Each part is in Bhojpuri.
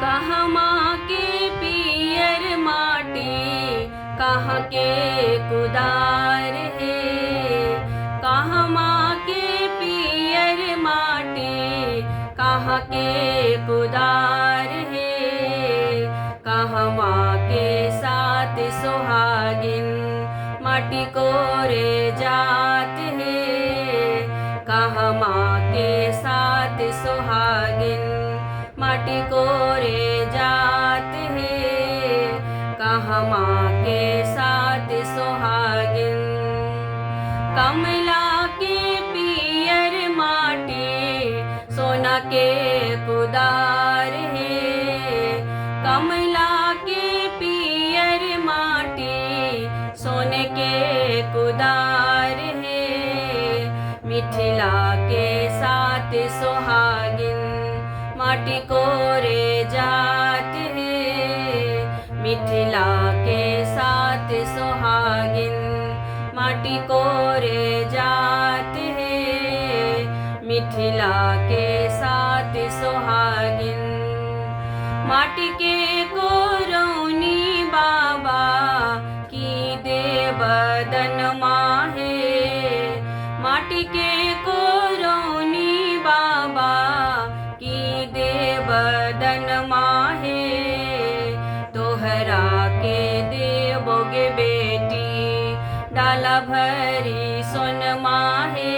कहमा के पियर माटी कहाँ के कुदार है। कहमा के पियर माटी कहाँ के कुदार है। कहमा के साथ सुहागिन माटी कोरे जात है। कहमा के साथ सुहागिन माटी कोरे जात है। कहमा के साथ सुहागिन कमला के पियर माटी सोना के कुदार है। कमला के पियर माटी सोने के कुदार है। मिथिला के साथ सुहागिन माटी कोरे जात है। मिथिला के साथ सुहागिन माटी कोरे जात है। मिथिला के साथ सुहागिन माटी के कोरौनी बाबा की देवदन माहे। माटी के कोरौनी बाबा की देवदन माहे। तोहरा के देवोगे बेटी डाला भरी सोन माहे।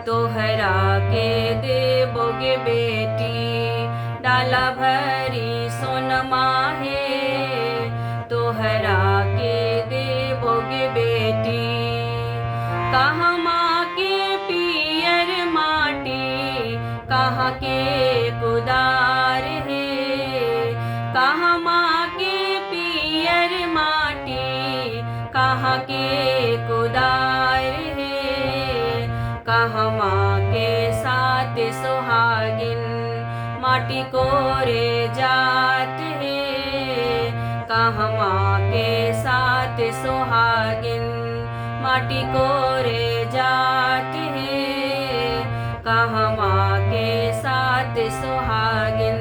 तोहरा के देवोगे बेटी डाला भरी सोन माहे। तोहरा के देवोगे बेटी कहमा के पियर माटी कहाँ के कुदार है। कहमा के पियर माटी कहाँ के कुदार है। कहमा के साथ सुहागिन माटी कोरे जात है। कहमा के साथ सुहागिन माटी कोरे जात है। कहमा के साथ सुहागिन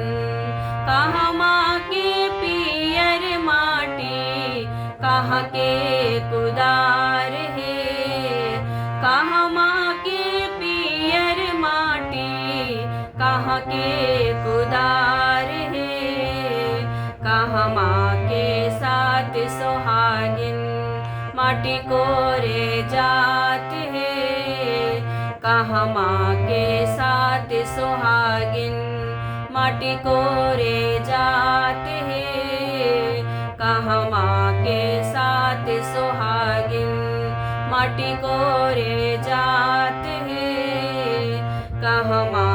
कहमा के पियर माटी कहाँ के कुदार है। कहमा के पियर माटी कहाँ के कुदार है। कहमा के साथ सुहागिन माटी कोरे जात है। कहमा के साथ सुहागिन माटी कोरे जात है। कहमा के साथ सुहागिन माटी कोरे जात है। कहमा